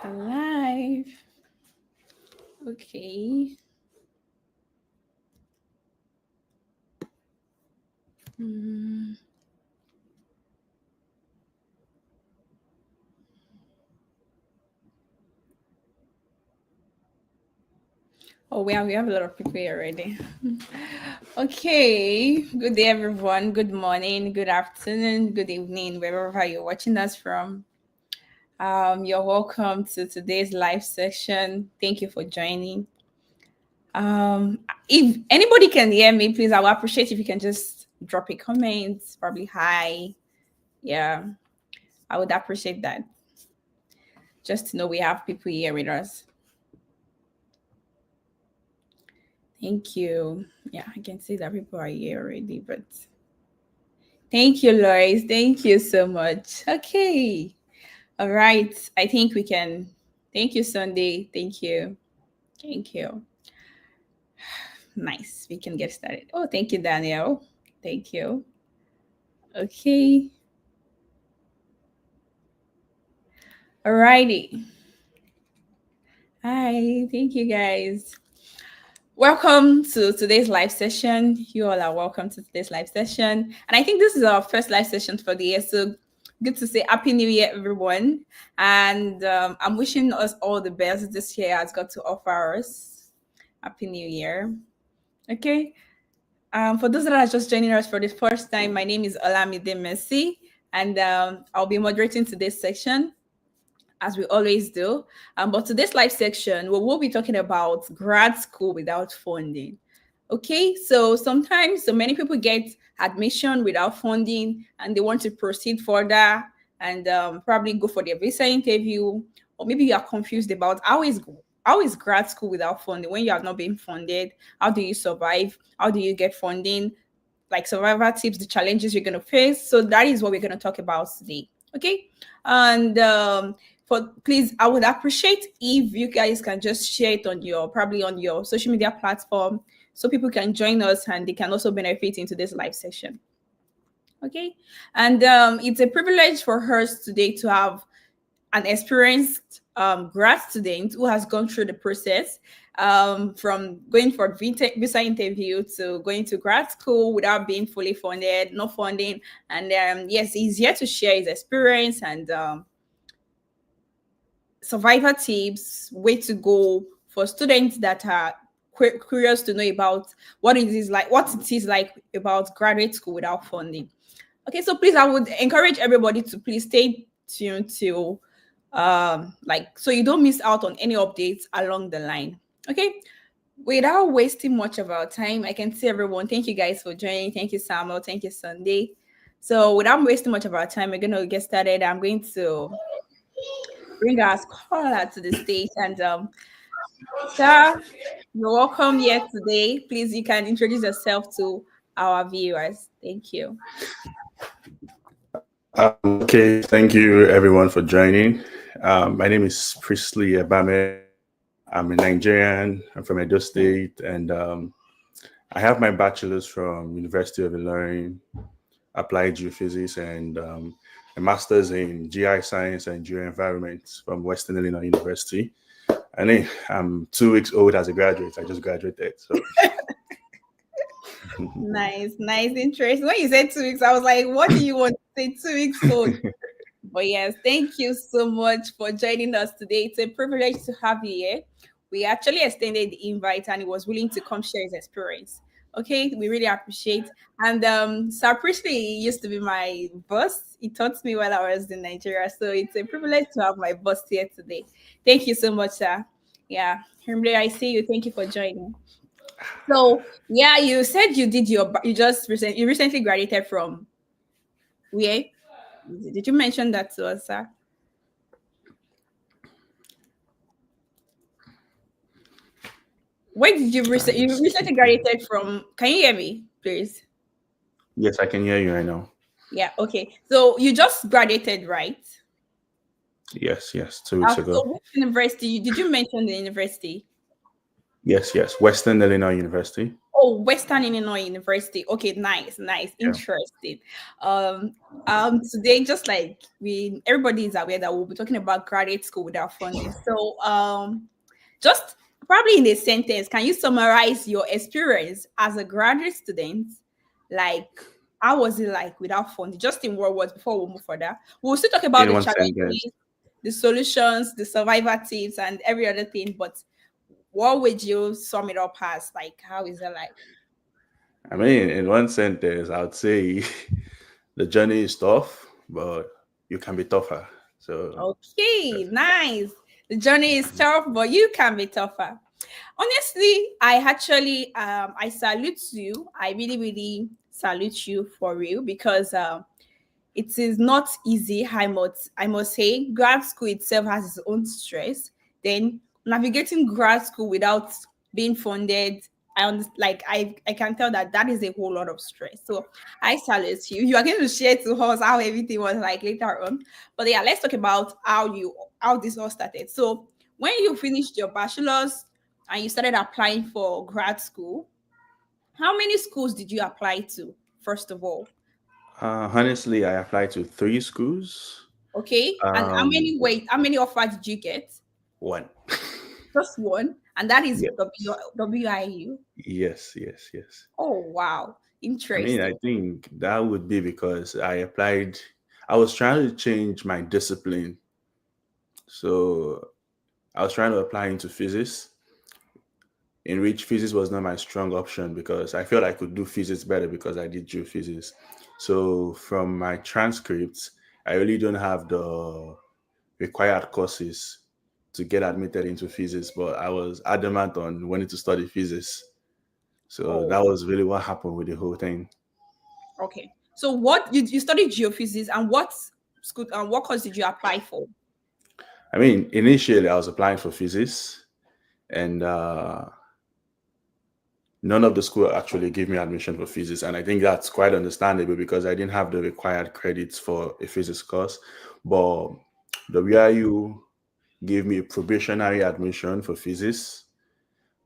Live. Okay. Hmm. Oh, we have a lot of people here already. Okay. Good day, everyone. Good morning, good afternoon, good evening, wherever you're watching us from. You're welcome to today's live session. Thank you for joining. If anybody can hear me, please, I would appreciate if you can just drop a comment, probably hi. Yeah, I would appreciate that. Just to know we have people here with us. Thank you. Yeah, I can see that people are here already, but thank you, Lois. Thank you so much. Okay. All right. I think we can. Thank you, Sunday. Thank you. Thank you. Nice. We can get started. Oh, thank you, Daniel. Thank you. Okay. Alrighty. Hi. Thank you, guys. Welcome to today's live session. You all are welcome to today's live session. And I think this is our first live session for the year. So good to say Happy New Year, everyone. And I'm wishing us all the best this year has got to offer us. Happy New Year. Okay. For those that are just joining us for the first time, my name is Olamide Messi, and I'll be moderating today's section as we always do. But today's live section, we will be talking about grad school without funding. Okay, so many people get admission without funding and they want to proceed further and probably go for their visa interview, or maybe you are confused about how is grad school without funding when you have not been funded. How do you survive? How do you get funding? Like survival tips, the challenges you're going to face. So that is what we're going to talk about today. Okay, and for please, I would appreciate if you guys can just share it on your probably on your social media platform so people can join us and they can also benefit into this live session. Okay, and it's a privilege for us today to have an experienced grad student who has gone through the process from going for visa interview to going to grad school without being fully funded, no funding. And yes, he's here to share his experience and survivor tips, way to go for students that are curious to know about what it is like about graduate school without funding. Okay, so please, I would encourage everybody to please stay tuned to like so you don't miss out on any updates along the line. Okay, without wasting much of our time, I can see everyone. Thank you guys for joining. Thank you, Samuel. Thank you, Sunday. So without wasting much of our time, we're gonna get started. I'm going to bring our scholar to the stage and sir, you're welcome here today. Please, you can introduce yourself to our viewers. Thank you. Okay, thank you everyone for joining. My name is Priestley Abame. I'm a Nigerian. I'm from Edo State, and I have my bachelor's from University of Ilorin, applied geophysics, and a master's in GI science and geoenvironment from Western Illinois University. And I'm 2 weeks old as a graduate. I just graduated. So Nice, nice, interesting. When you said 2 weeks, I was like, what do you want to say 2 weeks old? But yes, thank you so much for joining us today. It's a privilege to have you here. We actually extended the invite and he was willing to come share his experience. Okay, we really appreciate. And Sir Priestley used to be my boss. He taught me while I was in Nigeria. So it's a privilege to have my boss here today. Thank you so much, sir. Yeah, Himble, I see you. Thank you for joining. So yeah, you said you recently graduated from where? Did you mention that to us, sir? Where did you recently graduated from? Can you hear me, please? yes, I can hear you right now. Yeah, okay. So you just graduated, right? Yes, 2 weeks ago. So which university? Did you mention the university? Yes, yes. Western Illinois University. Oh, Western Illinois University. Okay, nice, nice, Yeah. interesting. Um, Today, just like everybody is aware that we'll be talking about graduate school without funding. So, just probably in a sentence, can you summarize your experience as a graduate student? Like, how was it like without funding? Just in one words before we move further. We'll still talk about In the one sentence. challenges, the solutions, the survivor tips, and every other thing. But what would you sum it up as? Like, how is it like? I mean, in one sentence, I would say the journey is tough, but you can be tougher. So, Okay, yes. nice. The journey is tough, but you can be tougher. Honestly, I actually I salute you. I really, really salute you for real because it is not easy. I must say, grad school itself has its own stress. Then navigating grad school without being funded, I can tell that that is a whole lot of stress. So I salute you. You are going to share to us how everything was like later on. But yeah, let's talk about how this all started. So when you finished your bachelor's and you started applying for grad school, how many schools did you apply to? First of all, Honestly, I applied to three schools. okay, and Um, how many offers did you get? One. Just one, and that is Yeah. WIU. Yes, yes, yes. Oh wow, I mean, I interesting. think that would be because I applied, I was trying to change my discipline. So I was trying to apply into physics, in which physics was not my strong option because I felt I could do physics better because I did geophysics. So from my transcripts, I really don't have the required courses to get admitted into physics, but I was adamant on wanting to study physics. So Oh, that was really what happened with the whole thing. okay. So what you studied geophysics, and what school and what course did you apply for? I mean, initially I was applying for physics, and none of the school actually gave me admission for physics, and I think that's quite understandable because I didn't have the required credits for a physics course. But the WIU gave me a probationary admission for physics,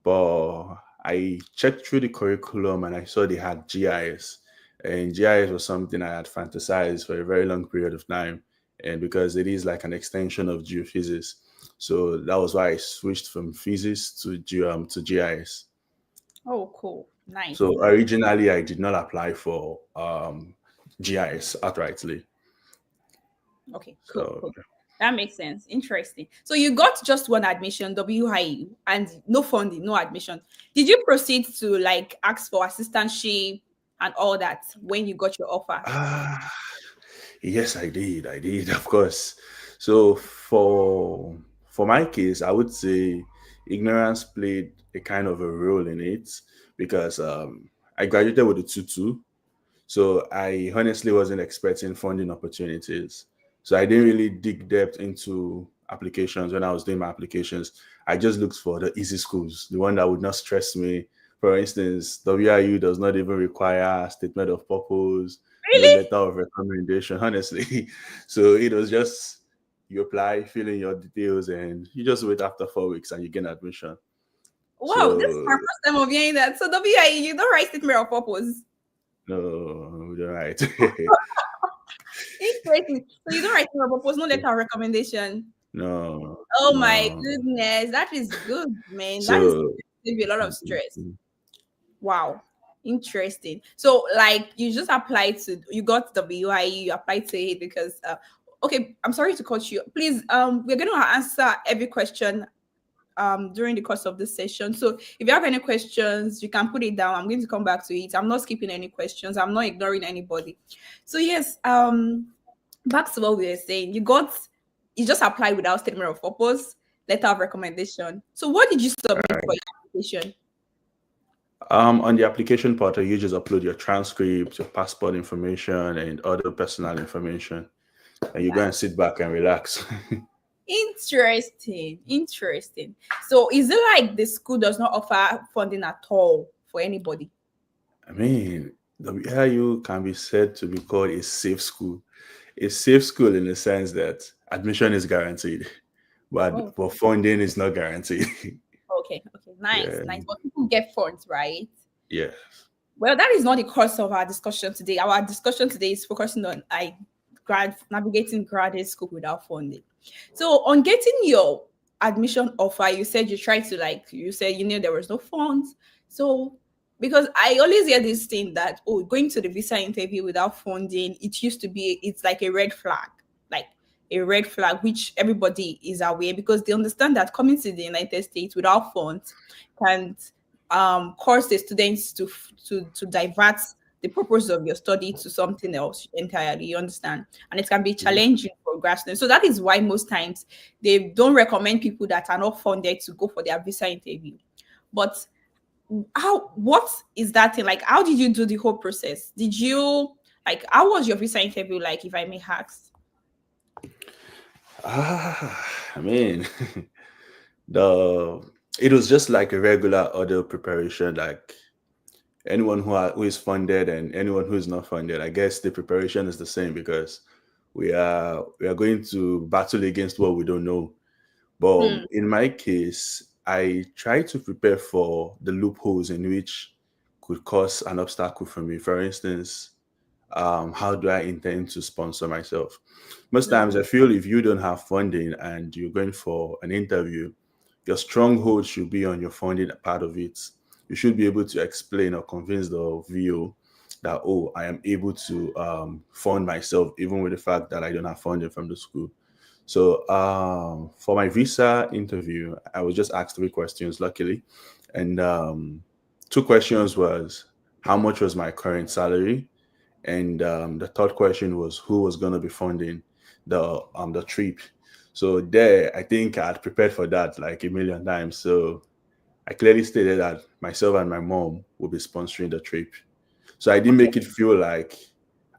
but I checked through the curriculum and I saw they had GIS. And GIS was something I had fantasized for a very long period of time. And because it is like an extension of geophysics. So that was why I switched from physics to GIS. Oh, cool, nice, So nice. originally I did not apply for GIS outrightly. Okay, cool, So cool. That makes sense. Interesting. So you got just one admission, WIU, and no funding, no admission. Did you proceed to like ask for assistantship and all that when you got your offer? ah, yes, I did. I did, of course. So for my case, I would say ignorance played a kind of a role in it because I graduated with a 2-2. So I honestly wasn't expecting funding opportunities. So I didn't really dig depth into applications when I was doing my applications. I just looked for the easy schools, the one that would not stress me. For instance, WIU does not even require statement of purpose, no Really? letter of recommendation, honestly. So it was just you apply, fill in your details, and you just wait after 4 weeks and you get admission. Wow, this is So my first time of hearing that. So WIU, you don't write statement of purpose. no, you're right. Interesting. So you don't write statement of purpose, no letter of recommendation. No, Oh my no. goodness, that is good, man. That is So maybe a lot of stress. Wow. Interesting. So like you just applied to you got the WIU, you applied to it because okay, I'm sorry to cut you. Please, we're gonna answer every question during the course of this session. So if you have any questions, you can put it down. I'm going to come back to it. I'm not skipping any questions, I'm not ignoring anybody. So yes, back to what we were saying. You just applied without statement of purpose, letter of recommendation. So what did you submit for your application? on the application portal, you just upload your transcript, your passport information, and other personal information, and you go and sit back and relax. Interesting. Interesting. So is it like the school does not offer funding at all for anybody? I mean, WIU can be said to be called a safe school. A safe school in the sense that admission is guaranteed, Oh, but funding is not guaranteed. Okay, nice, Yeah, nice. But people get funds, right? yeah. Well, that is not the course of our discussion today. Our discussion today is focusing on navigating graduate school without funding. So, on getting your admission offer, you said you tried to you said you knew there was no funds. So, because I always hear this thing that going to the visa interview without funding, it used to be it's like a red flag, like a red flag, which everybody is aware because they understand that coming to the United States without funds can cause the students to divert the purpose of your study to something else entirely. You understand? And it can be Mhm. challenging for grad students. So that is why most times they don't recommend people that are not funded to go for their visa interview. But what is that thing like? How did you do the whole process? Did you how was your visa interview like, if I may ask? I mean, the it was just like a regular other preparation, like anyone who is funded and anyone who is not funded. I guess the preparation is the same because we are going to battle against what we don't know. But Hmm. in my case, I try to prepare for the loopholes in which could cause an obstacle for me. For instance, how do I intend to sponsor myself? Most times, I Mm, feel if you don't have funding and you're going for an interview, your stronghold should be on your funding part of it. You should be able to explain or convince the VO that, oh, I am able to fund myself, even with the fact that I don't have funding from the school. So for my visa interview, I was just asked 3 questions, luckily, and two questions was how much was my current salary, and the third question was who was going to be funding the trip. So there, I think I had prepared for that like a million times. So I clearly stated that myself and my mom will be sponsoring the trip. So I didn't okay. make it feel like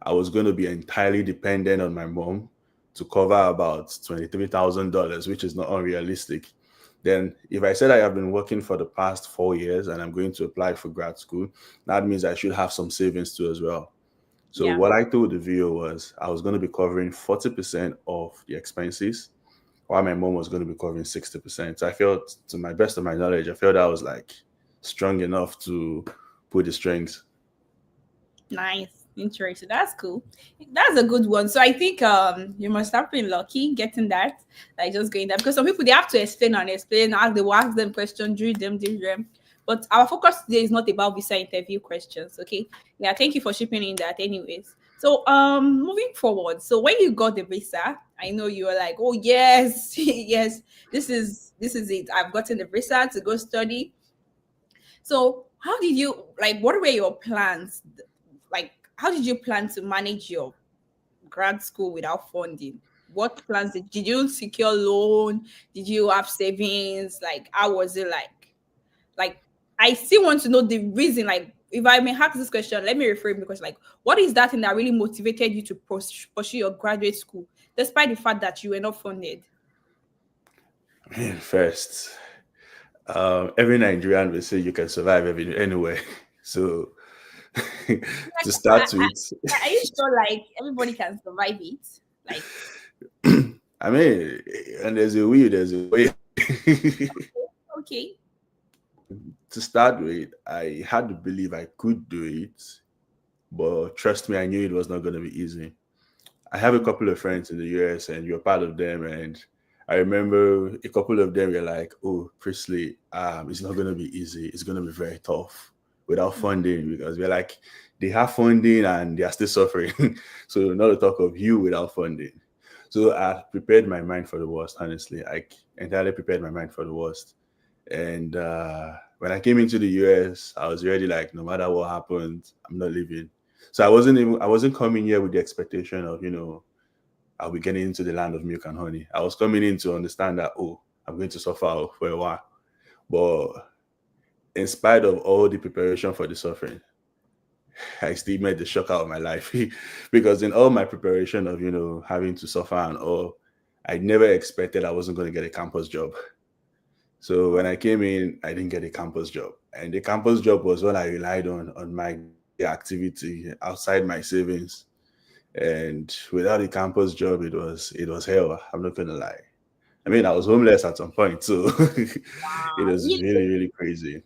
I was going to be entirely dependent on my mom to cover about $23,000, which is not unrealistic. Then, if I said I have been working for the past 4 years and I'm going to apply for grad school, that means I should have some savings too as well. So Yeah. what I told the VO was I was going to be covering 40% of the expenses, while my mom was going to be covering 60%. So I felt, to my best of my knowledge, I felt I was like strong enough to pull the strings. Nice. Interesting. That's cool. That's a good one. So I think you must have been lucky getting that. Like just going there. Because some people they have to explain and explain, they will ask them questions, drill them. But our focus today is not about visa interview questions. Okay. Yeah, thank you for shipping in that anyways. So moving forward. So when you got the visa, I know you were like, oh yes, yes, this is it. I've gotten the visa to go study. So how did you what were your plans? How did you plan to manage your grad school without funding? What plans did you secure loan? Did you have savings? Like how was it like? Like I still want to know the reason. Like if I may ask this question, let me reframe because what is that thing that really motivated you to pursue your graduate school despite the fact that you were not funded? Man, first, every Nigerian will say you can survive anywhere. So Like, to start with, are you sure everybody can survive it? Like I mean, and there's a will, there's a way. okay. To start with, I had to believe I could do it, but trust me, I knew it was not going to be easy. I have a couple of friends in the US, and you're part of them. And I remember a couple of them were like, "Oh, Priestley, it's not going to be easy. It's going to be very tough without funding because we're like they have funding and they are still suffering. So not to talk of you without funding." So I prepared my mind for the worst. Honestly, I entirely prepared my mind for the worst. And when I came into the US, I was already like, no matter what happens, I'm not leaving. So I wasn't coming here with the expectation of, I'll be getting into the land of milk and honey. I was coming in to understand that, oh, I'm going to suffer for a while. But in spite of all the preparation for the suffering, I still made the shock out of my life because in all my preparation of, having to suffer and all, I never expected I wasn't going to get a campus job. So when I came in, I didn't get a campus job. And the campus job was what I relied on my activity outside my savings. And without a campus job, it was hell. I'm not gonna lie. I mean, I was homeless at some point, so it was Yeah, really, really crazy.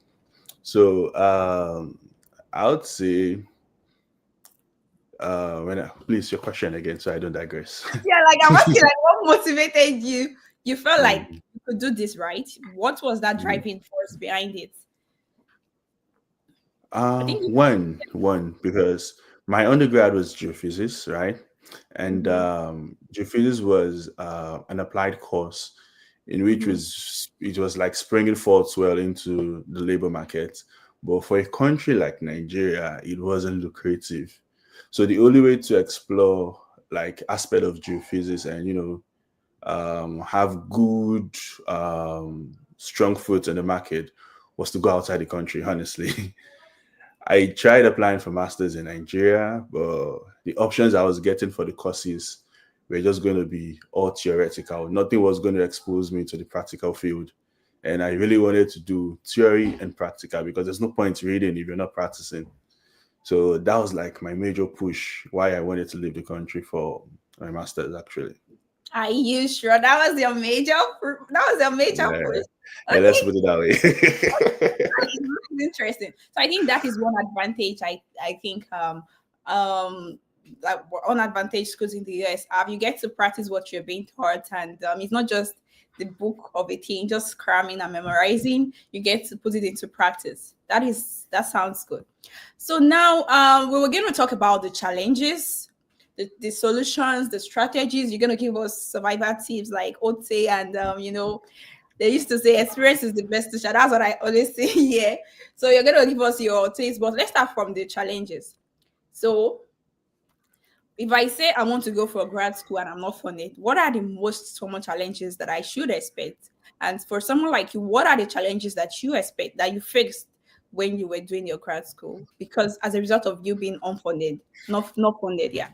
So I would say, please your question again, so I don't digress. yeah, like I'm asking, like, what motivated you? You felt like Mm. you could do this, right? What was that Mhm. driving force behind it? I think. One, because my undergrad was geophysics, right? And Mhm. geophysics was an applied course in which Mhm. it was like springing forth well into the labor market. But for a country like Nigeria, it wasn't lucrative. So the only way to explore like aspect of geophysics and have good strong foot in the market was to go outside the country, honestly. I tried applying for masters in Nigeria, but the options I was getting for the courses were just going to be all theoretical. Nothing was going to expose me to the practical field. And I really wanted to do theory and practical because there's no point reading if you're not practicing. So that was like my major push why I wanted to leave the country for my masters actually. Are you sure that was your major? That was your major Yeah, push. yeah, let's Okay, put it that way. it's interesting. So I think that is one advantage. I think like one advantage schools in the US have. You get to practice what you're being taught, and it's not just the book of a thing, just cramming and memorizing. You get to put it into practice. That sounds good. So now we were going to talk about the challenges, the solutions, the strategies. You're going to give us survivor tips like Ote and they used to say experience is the best teacher. That's what I always say here. So you're going to give us your tips, but let's start from the challenges. So if I say I want to go for grad school and I'm not funded, what are the most common challenges that I should expect? And for someone like you, what are the challenges that you expect that you faced when you were doing your grad school? Because as a result of you being unfunded, not funded, yeah.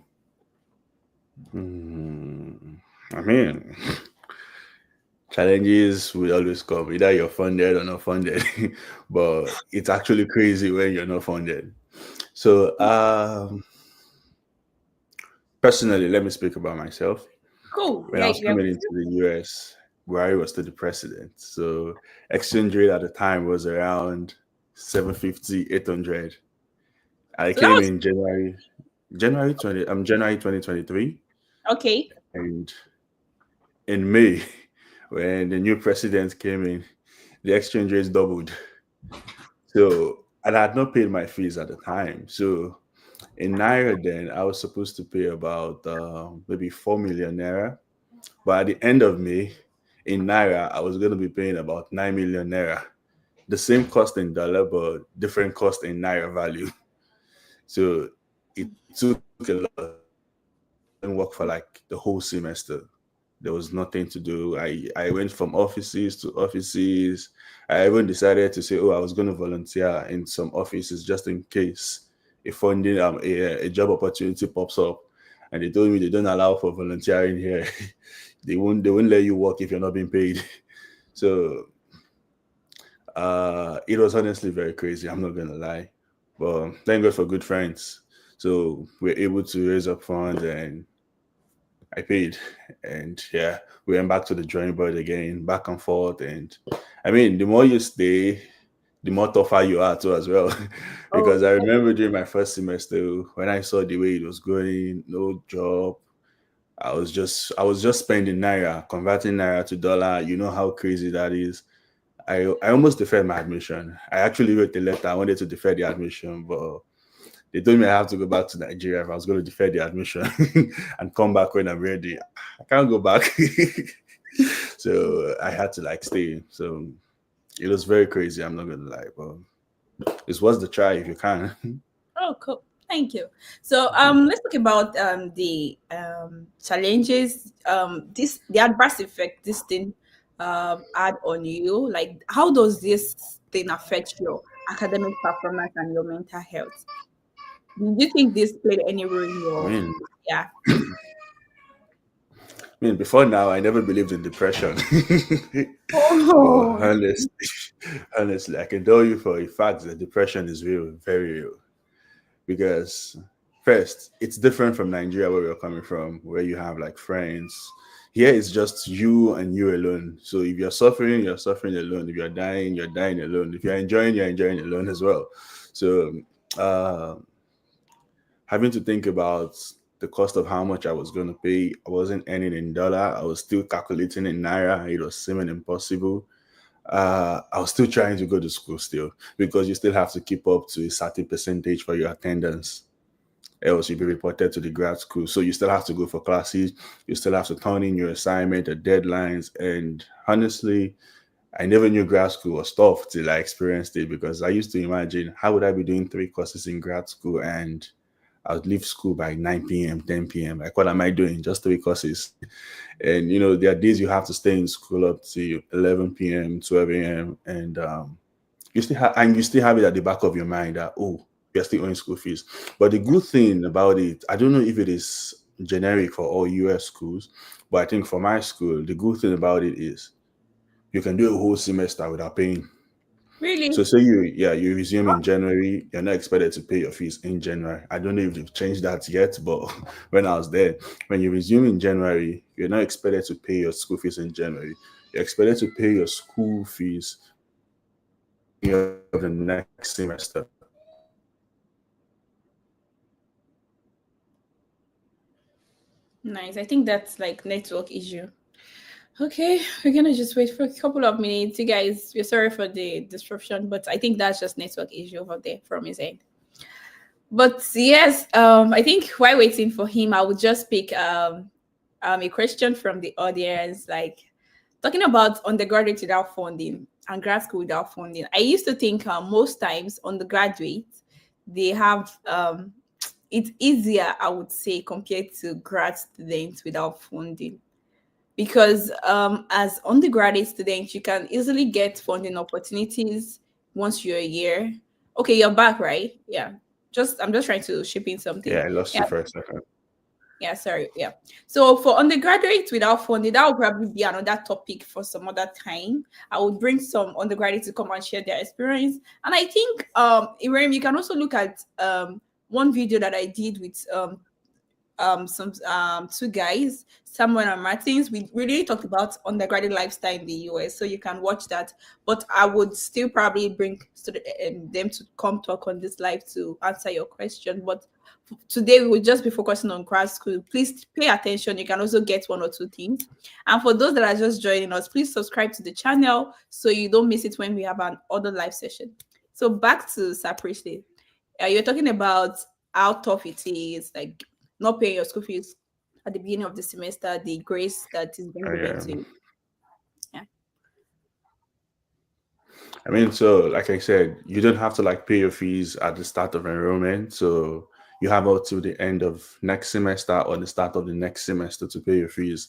Hmm. I mean, challenges will always come, either you're funded or not funded. But it's actually crazy when you're not funded. So, personally, let me speak about myself. Cool. When I Yeah, was yeah. coming into the US, Buhari was still the president. So, exchange rate at the time was around 750, 800. I So that came was in January 2023, okay. and in May, when the new president came in, the exchange rates doubled. So, and I had not paid my fees at the time. So, in Naira, then I was supposed to pay about maybe 4 million Naira. But at the end of May, in Naira, I was going to be paying about 9 million Naira. The same cost in dollar, but different cost in Naira value. So, it took a lot. I didn't work for like the whole semester. There was nothing to do. I went from offices to offices. I even decided to say, oh, I was going to volunteer in some offices just in case a funding a job opportunity pops up. And they told me they don't allow for volunteering here. They won't let you work if you're not being paid. So it was honestly very crazy. I'm not gonna lie, but thank God for good friends. So we're able to raise up funds and I paid, and yeah, we went back to the drawing board again, back and forth. And I mean, the more you stay, the more tougher you are too as well. Oh, Because I remember during my first semester when I saw the way it was going, no job. I was just spending naira, converting naira to dollar. You know how crazy that is. I almost deferred my admission. I actually wrote a letter. I wanted to defer the admission, but they told me I have to go back to Nigeria if I was going to defer the admission and come back when I'm ready. I can't go back. So I had to like stay. So it was very crazy. I'm not going to lie, but it's worth the try if you can. oh, cool. Thank you. So let's talk about the challenges, this the adverse effect this thing had on you. Like, how does this thing affect your academic performance and your mental health? Do you think this played any role in I your mean, yeah? before now, I never believed in depression. But Oh, honestly, I can tell you for a fact that depression is real, very real. Because first, it's different from Nigeria where we're coming from, where you have like friends. Here it's just you and you alone. So if you're suffering alone. If you're dying alone. If you're enjoying alone as well. So uh, having to think about the cost of how much I was going to pay, I wasn't earning in dollar. I was still calculating in naira. It was seeming impossible. I was still trying to go to school still because you still have to keep up to a certain percentage for your attendance, else you'll be reported to the grad school. So you still have to go for classes, you still have to turn in your assignment, the deadlines. And honestly, I never knew grad school was tough till I experienced it, because I used to imagine, how would I be doing 3 courses in grad school and I would leave school by 9 p.m., 10 p.m. Like, what am I doing? Just 3 courses. And, there are days you have to stay in school up to 11 p.m., 12 a.m. And you still have it at the back of your mind that, oh, you're still owing school fees. But the good thing about it, I don't know if it is generic for all US schools, but I think for my school, the good thing about it is you can do a whole semester without paying. So Really? say you resume in January, you're not expected to pay your fees in January. I don't know if they've changed that yet, but when I was there, when you resume in January, you're not expected to pay your school fees in January. You're expected to pay your school fees of the next semester. Nice. I think that's like network issue. Okay, we're gonna just wait for a couple of minutes. You guys, we're sorry for the disruption, but I think that's just network issue over there from his end. But yes, I think while waiting for him, I would just pick a question from the audience, like talking about undergraduate without funding and grad school without funding. I used to think most times undergraduates they have it's easier, I would say, compared to grad students without funding, because as undergraduate students you can easily get funding opportunities once you're here. Okay, you're back, right? Yeah, just I'm just trying to ship in something. Yeah, I lost Yeah, you for a second. yeah, sorry. Yeah. So for undergraduates without funding, that would probably be another topic for some other time. I would bring some undergraduates to come and share their experience. And I think Ibrahim, you can also look at one video that I did with some two guys, Samuel and Martins. We really talked about undergraduate lifestyle in the US, so you can watch that. But I would still probably bring them to come talk on this live to answer your question. But today we will just be focusing on grad school. Please pay attention. You can also get one or two things. And for those that are just joining us, please subscribe to the channel so you don't miss it when we have an other live session. So back to Sapristi. You're talking about how tough it is, like not paying your school fees at the beginning of the semester, the grace that is being given Yeah. to you. Yeah. I mean, so like I said, you don't have to like pay your fees at the start of enrollment. So you have up to the end of next semester or the start of the next semester to pay your fees.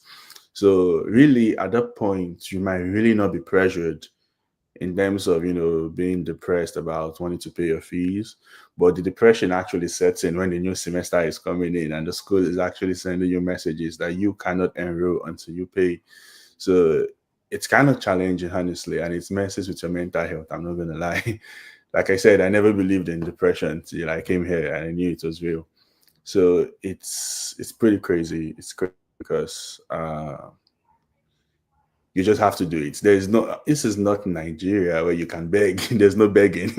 So really, at that point, you might really not be pressured in terms of being depressed about wanting to pay your fees, but the depression actually sets in when the new semester is coming in and the school is actually sending you messages that you cannot enroll until you pay. So it's kind of challenging, honestly, and it messes with your mental health. I'm not gonna lie. Like I said, I never believed in depression till I came here and I knew it was real. So it's pretty crazy. It's crazy because you just have to do it. This is not Nigeria where you can beg. There's no begging.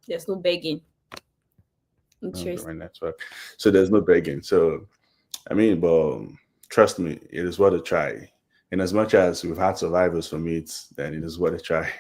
There's no begging. Okay, my Interesting. network. So there's no begging. So I mean, but trust me, it is worth a try. And as much as we've had survivors from it, then it is worth a try.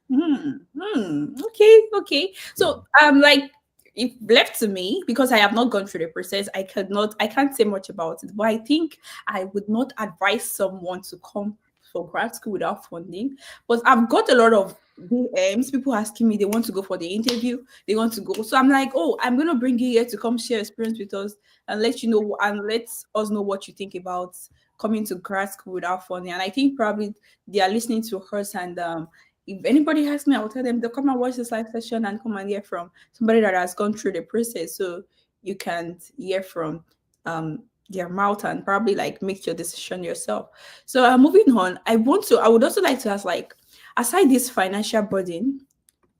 Okay, okay. So like if left to me, because I have not gone through the process, I can't say much about it. But I think I would not advise someone to come for grad school without funding. But I've got a lot of DMs, people asking me they want to go for the interview, they want to go. So I'm like, oh, I'm gonna bring you here to come share experience with us and let you know and let us know what you think about coming to grad school without funding. And I think probably they are listening to us, and if anybody asks me, I will tell them to come and watch this live session and come and hear from somebody that has gone through the process, so you can hear from um, their mouth and probably like make your decision yourself. So moving on, I would also like to ask, like, aside this financial burden,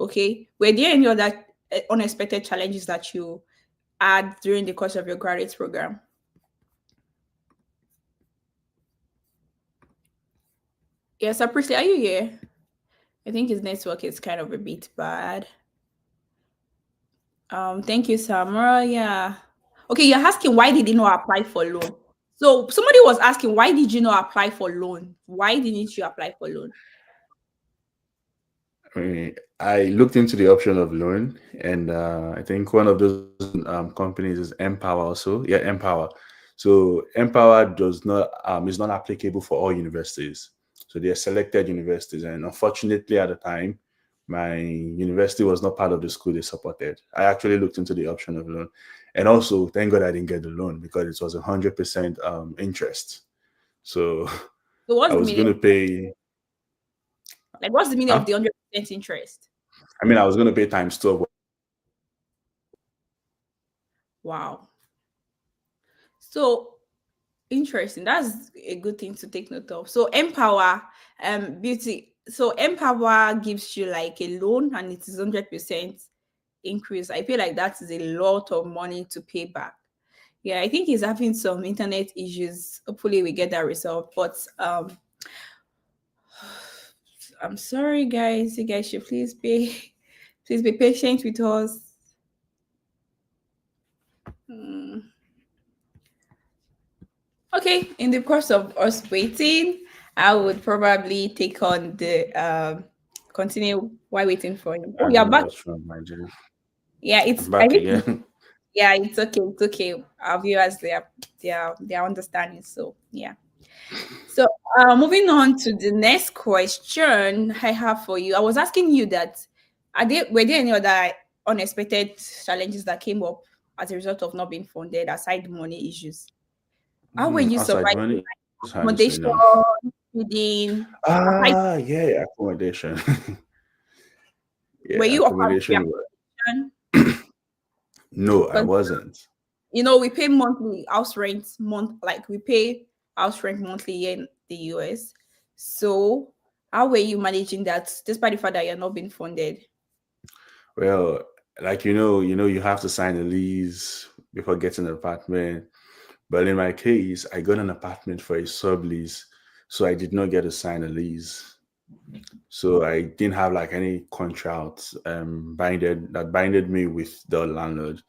okay, were there any other unexpected challenges that you had during the course of your graduate program? Yes, I appreciate. Are you here? I think his network is kind of a bit bad. Thank you, Samara. Yeah. Okay, you're asking why did you not apply for loan? So somebody was asking why did you not apply for loan? Why didn't you apply for loan? I mean, I looked into the option of loan, and I think one of those companies is Empower also. Yeah, Empower. So Empower does not is not applicable for all universities. So they are selected universities, and unfortunately, at the time, my university was not part of the school they supported. I actually looked into the option of loan, and also thank God I didn't get the loan because it was 100% interest. So So I what's the was meaning? going to pay. Like, what's the meaning of Huh? the 100% interest? I mean, I was going to pay times two of. Wow. So interesting. That's a good thing to take note of. So Empower, beauty. So Empower gives you like a loan, and it is 100% increase. I feel like that is a lot of money to pay back. Yeah, I think he's having some internet issues. Hopefully, we get that resolved. But I'm sorry, guys. You guys should please be patient with us. Hmm. Okay, in the course of us waiting, I would probably take on the continue while waiting for him. Oh, I you're don't know back. what's wrong, my G. Yeah, I'm it's I back think again. yeah, it's okay. It's okay. Our viewers they are understanding. So yeah. So moving on to the next question I have for you. I was asking you that were there any other unexpected challenges that came up as a result of not being funded aside money issues? How were you Outside surviving money, honestly, accommodation, no. feeding? Aside, Yeah, accommodation. were Yeah, you offered free accommodation. accommodation? No, I Because wasn't. we pay monthly house rent like we pay house rent monthly here in the US. So how were you managing that despite the fact that you're not being funded? Well, like you have to sign a lease before getting an apartment. But in my case, I got an apartment for a sublease, so I did not get to sign a lease. So I didn't have like any contract binded me with the landlord.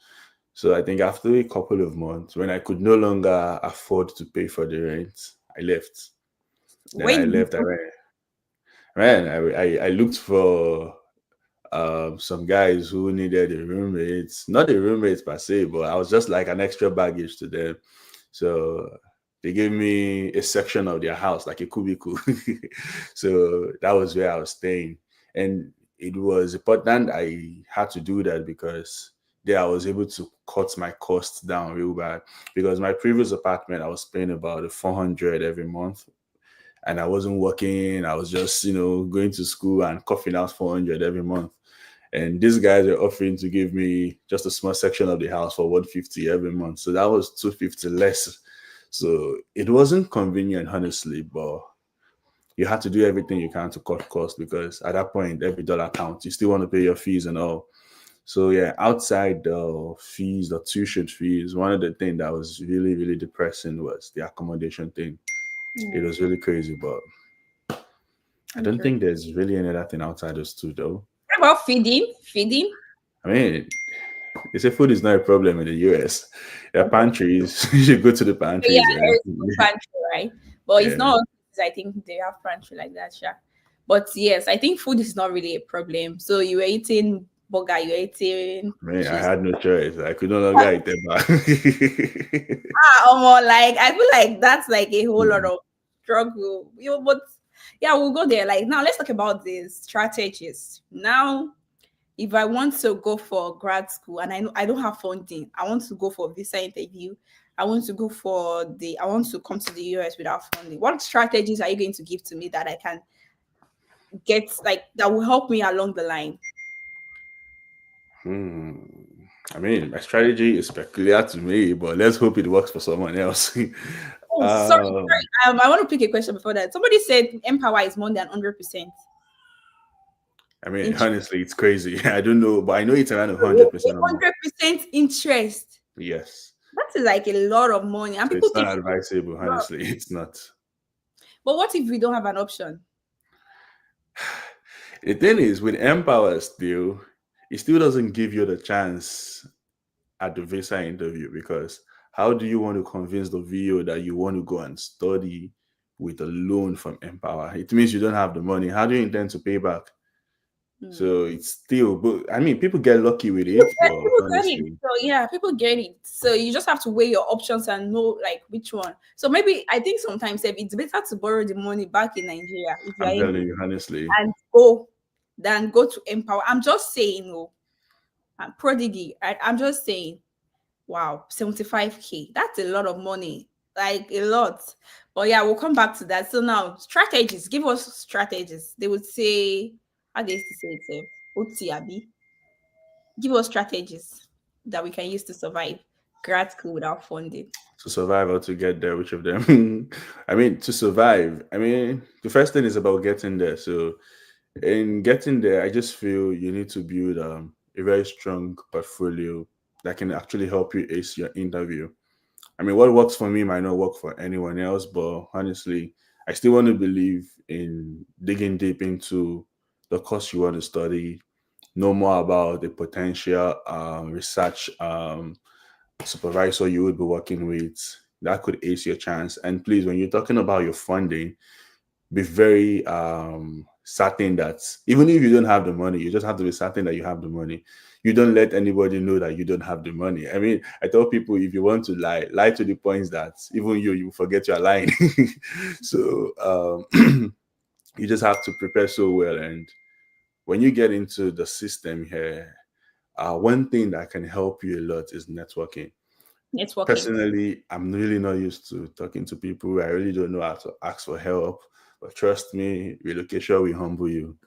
So I think after a couple of months, when I could no longer afford to pay for the rent, I left. Then Where I did you left. I looked for some guys who needed a roommates, not a roommates per se, but I was just like an extra baggage to them. So they gave me a section of their house, like a cubicle. So that was where I was staying. And it was important I had to do that because there I was able to cut my costs down real bad. Because my previous apartment, I was paying about 400 every month, and I wasn't working. I was just, going to school and coughing out 400 every month. And these guys are offering to give me just a small section of the house for 150 every month. So that was 250 less. So it wasn't convenient, honestly, but you had to do everything you can to cut costs because at that point, every dollar counts. You still want to pay your fees and all. So yeah, outside the fees, the tuition fees, one of the things that was really, really depressing was the accommodation thing. It was really crazy, but I don't okay. think there's really any other thing outside those two, though. What about feeding? Feeding? I mean, they say food is not a problem in the US. There are Okay. pantries. You should go to the So yeah, pantries there and is food pantry, right? But it's yeah. not all places I think they have pantry like that, sure. But yes, I think food is not really a problem. So you were eating burger, you were eating Man, I cheese. had no choice. I could no longer eat them back. Like I feel like that's like a whole lot Mm, of struggle. But yeah, we'll go there. Like now, let's talk about the strategies. Now, if I want to go for grad school and I know I don't have funding, I want to go for visa interview. I want to come to the US without funding. What strategies are you going to give to me that I can get like that will help me along the line? hmm. I mean, my strategy is peculiar to me, but let's hope it works for someone else. Oh, sorry, um, I want to pick a question before that. Somebody said Empower is more than 100% I mean, interest. honestly, it's crazy. I don't know, but I know it's around 100% or more. 100% interest. Yes. That is like a lot of money. And So people it's think, not advisable, "Bro, honestly. It's not. but what if we don't have an option? The thing is, with Empower still, it still doesn't give you the chance at the visa interview because how do you want to convince the VO that you want to go and study with a loan from Empower? It means you don't have the money. How do you intend to pay back? Hmm. So it's still, but I mean, people get lucky with it, but People get it. honestly, So yeah, people get it. So you just have to weigh your options and know like which one. So maybe I think sometimes if it's better to borrow the money back in Nigeria if you are I'm able telling you honestly, and go than go to Empower. I'm just saying, oh, I'm prodigy. I'm just saying, wow, 75K. That's a lot of money. Like a lot. But yeah, we'll come back to that. So now strategies. Give us strategies. They would say, how they used to say it, OTAB. Give us strategies that we can use to survive grad school without funding. to survive or to get there, which of them? I mean, to survive, I mean, the first thing is about getting there. So in getting there, I just feel you need to build a very strong portfolio that can actually help you ace your interview. I mean, what works for me might not work for anyone else, but honestly, I still want to believe in digging deep into the course you want to study, know more about the potential research supervisor you would be working with. That could ace your chance. And please, when you're talking about your funding, be very certain that even if you don't have the money, you just have to be certain that you have the money. You don't let anybody know that you don't have the money. I mean, I tell people if you want to lie, lie to the points that even you forget you're lying. So you just have to prepare so well. And when you get into the system here, one thing that can help you a lot is networking. Networking. Personally, I'm really not used to talking to people. I really don't know how to ask for help. But trust me, relocation will humble you.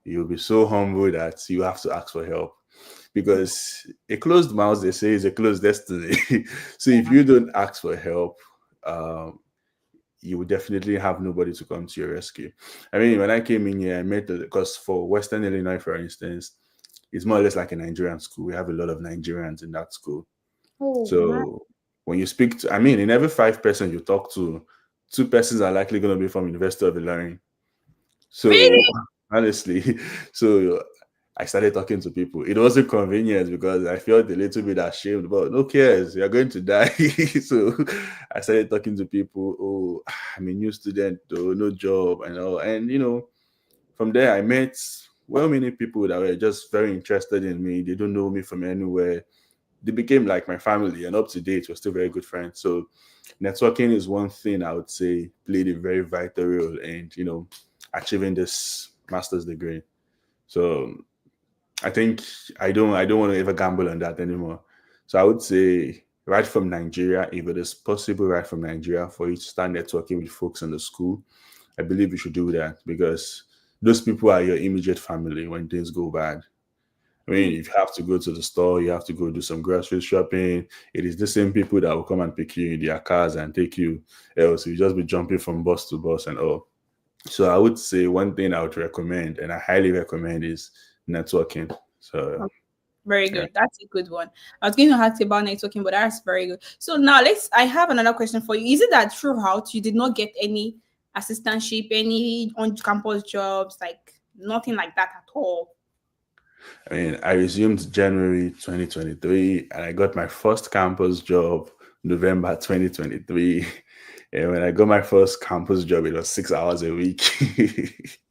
You'll be so humble that you have to ask for help. Because a closed mouth, they say, is a closed destiny. So if you don't ask for help, um, you will definitely have nobody to come to your rescue. I mean, when I came in here, I met because for Western Illinois, for instance, it's more or less like a Nigerian school. We have a lot of Nigerians in that school. Oh, nice. So when you speak to, I mean, in every 5 person you talk to, 2 persons are likely going to be from University of Ilorin. So Really? honestly, so I started talking to people. It wasn't convenient because I felt a little bit ashamed, but no cares, you're going to die. So I started talking to people. Oh, I'm a new student, though, no job, and all. And from there I met well many people that were just very interested in me. They don't know me from anywhere. They became like my family, and up to date we're still very good friends. So networking is one thing I would say played a very vital role in achieving this master's degree. So I think I don't want to ever gamble on that anymore. So I would say right from Nigeria, if it is possible right from Nigeria for you to start networking with folks in the school, I believe you should do that because those people are your immediate family when things go bad. I mean, if you have to go to the store, you have to go do some grocery shopping. It is the same people that will come and pick you in their cars and take you. Else, you just be jumping from bus to bus and all. So I would say one thing I would recommend, and I highly recommend, is networking. So Very yeah, good. That's a good one. I was going to ask you about networking, but that's very good. So now I have another question for you. Is it that throughout you did not get any assistantship, any on campus jobs, like nothing like that at all? I mean, I resumed January 2023, and I got my first campus job November 2023. And when I got my first campus job, it was 6 hours a week.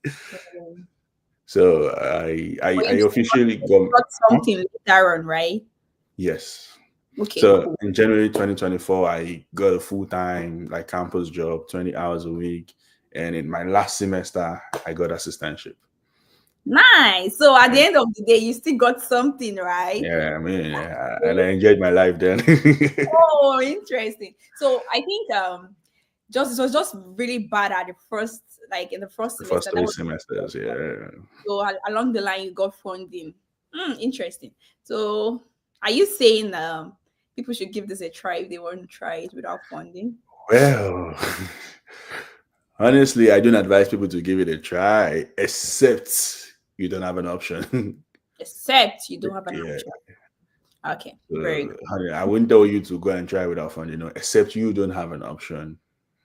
Um, So I But officially you got. got Huh? something later on, right? Yes. Okay, So cool. in January 2024, I got a full time like campus job, 20 hours a week. And in my last semester, I got assistantship. Nice. So at the And end of the day, you still got something, right? yeah, I mean, yeah, and Okay. I enjoyed my life then. Oh, interesting. So I think just it was just really bad at the first, like in the first The first semester. That three was semesters, yeah. so along the line you got funding. Interesting. So are you saying people should give this a try if they want to try it without funding? Well, honestly, I don't advise people to give it a try, except you don't have an option. Except you don't have an Yeah. option. Okay, very good. Honey, I wouldn't tell you to go and try without funding, except you don't have an option.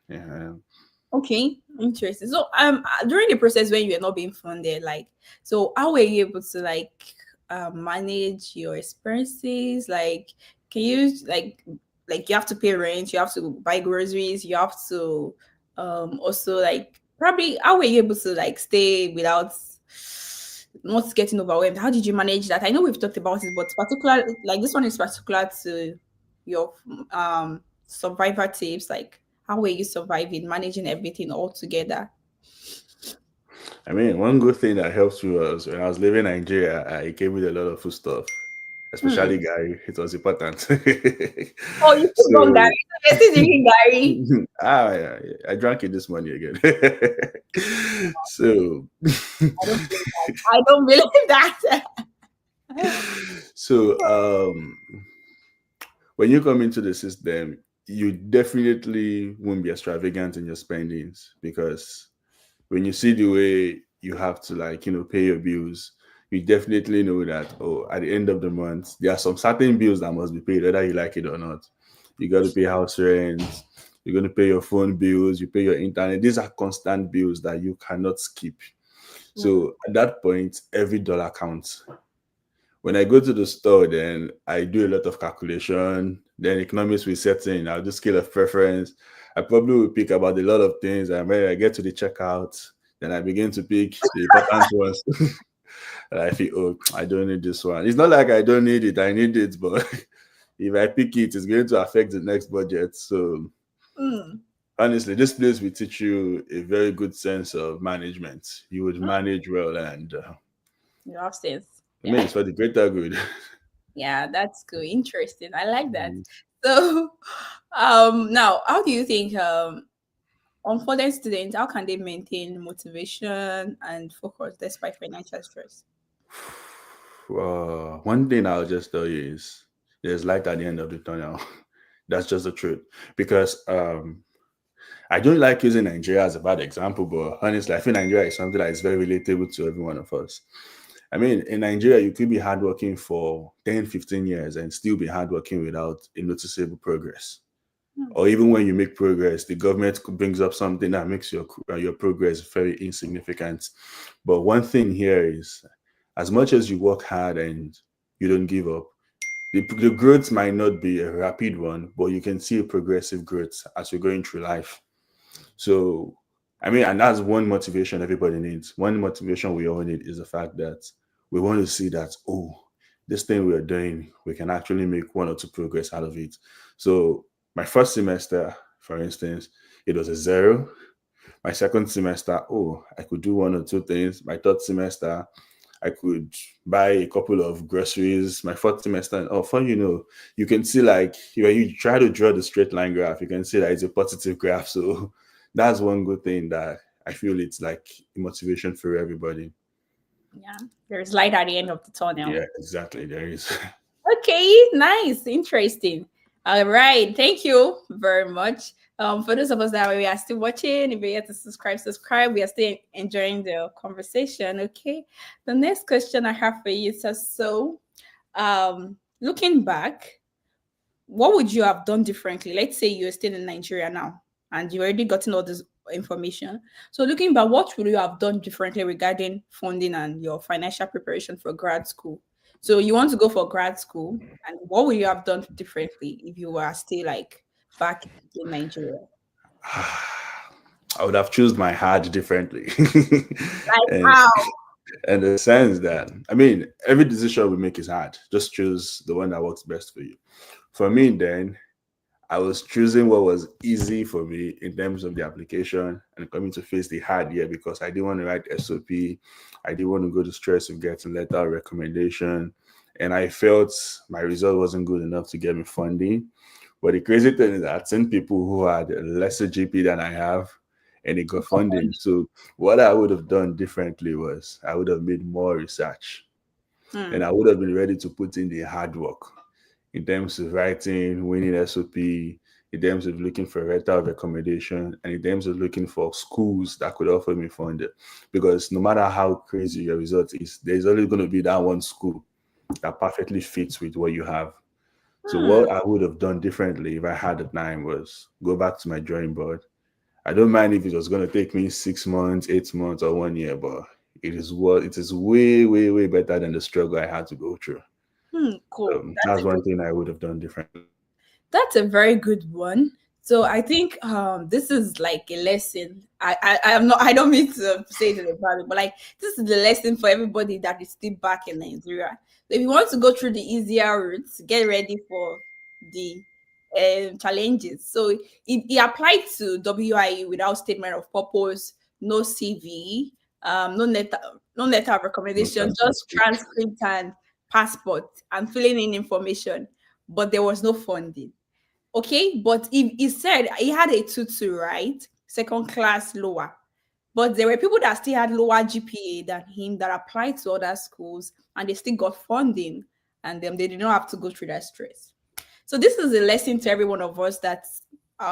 Yeah. Okay, interesting. So during the process when you were not being funded, like, so how were you able to like manage your expenses? Like, can you like you have to pay rent, you have to buy groceries, you have to also like probably how were you able to like stay without not getting overwhelmed? How did you manage that? I know we've talked about it, but particular like this one is particular to your survivor tips, like how were you surviving, managing everything all together? I mean, one good thing that helps me was when I was living in Nigeria, I came with a lot of food stuff, Hmm. especially Gary. It was important. Oh, you still got So, Gary. So you're still drinking Gary. yeah, I drank it this morning again. So, I don't believe that. I don't believe that. so when you come into the system, you definitely won't be extravagant in your spendings because when you see the way you have to like pay your bills, you definitely know that at the end of the month there are some certain bills that must be paid whether you like it or not. You got to pay house rent, you're going to pay your phone bills, you pay your internet. These are constant bills that you cannot skip. Hmm. So at that point every dollar counts. When I go to the store, then I do a lot of calculation. Then economics will set in. I'll do scale of preference. I probably will pick about a lot of things. And when I get to the checkout, then I begin to pick the important ones. And I feel, oh, I don't need this one. It's not like I don't need it. I need it, but if I pick it, it's going to affect the next budget. So Hmm. honestly, this place will teach you a very good sense of management. You would manage well, and You have sense. I Yeah. mean, it's for the greater good. Yeah, that's good. Interesting. I like that. So now how do you think unfunded students, how can they maintain motivation and focus despite financial stress? One thing I'll just tell you is there's light at the end of the tunnel. That's just the truth. Because I don't like using Nigeria as a bad example, but honestly, I feel Nigeria is something that is very relatable to every one of us. I mean, in Nigeria, you could be hardworking for 10, 15 years and still be hardworking without a noticeable progress. Hmm. Or even when you make progress, the government brings up something that makes your progress very insignificant. But one thing here is, as much as you work hard and you don't give up, the growth might not be a rapid one, but you can see a progressive growth as you're going through life. So, I mean, and that's one motivation everybody needs. One motivation we all need is the fact that we want to see that, oh, this thing we're doing, we can actually make one or two progress out of it. So, my first semester, for instance, it was a zero. My second semester, oh, I could do one or two things. My third semester, I could buy a couple of groceries. My fourth semester, and oh, fun, you can see like when you try to draw the straight line graph, you can see that it's a positive graph. So that's one good thing that I feel it's like a motivation for everybody. Yeah. There's light at the end of the tunnel. Yeah, exactly. There is. Okay, nice, interesting. All right, thank you very much. For those of us that we are still watching, if you're yet to subscribe, subscribe. We are still enjoying the conversation. Okay, the next question I have for you is so, looking back, what would you have done differently? Let's say you're still in Nigeria now and you already gotten all this information. So looking back, what would you have done differently regarding funding and your financial preparation for grad school? So you want to go for grad school, and what would you have done differently if you were still like back in Nigeria? I would have chosen my heart differently. Like and how? in the sense that, I mean, every decision we make is hard. Just choose the one that works best for you. For me, then, I was choosing what was easy for me in terms of the application and coming to face the hard year because I didn't want to write SOP. I didn't want to go to stress of getting letter of recommendation. And I felt my result wasn't good enough to get me funding. But the crazy thing is that I've seen people who had a lesser GP than I have and they got funding. So what I would have done differently was I would have made more research and Hmm. I would have been ready to put in the hard work in terms of writing, winning SOP, in terms of looking for letter of recommendation, and in terms of looking for schools that could offer me funding. Because no matter how crazy your result is, there's always going to be that one school that perfectly fits with what you have. So Hmm. what I would have done differently if I had the time was go back to my drawing board I don't mind if it was going to take me 6 months, 8 months, or 1 year, but it is way, way, way better than the struggle I had to go through. Cool. That's one thing I would have done differently. That's a very good one. So I think this is like a lesson. I am not, I don't mean to say it in a bad way, but like this is the lesson for everybody that is still back in Nigeria. So if you want to go through the easier routes, get ready for the challenges. So it applied to WIE without statement of purpose, no CV, no letter of No recommendation, just transcript. transcript and passport and filling in information. But there was no funding. Okay, but if he said he had a tutu, right? Second class lower. But there were people that still had lower GPA than him that applied to other schools and they still got funding and they did not have to go through that stress. So this is a lesson to every one of us that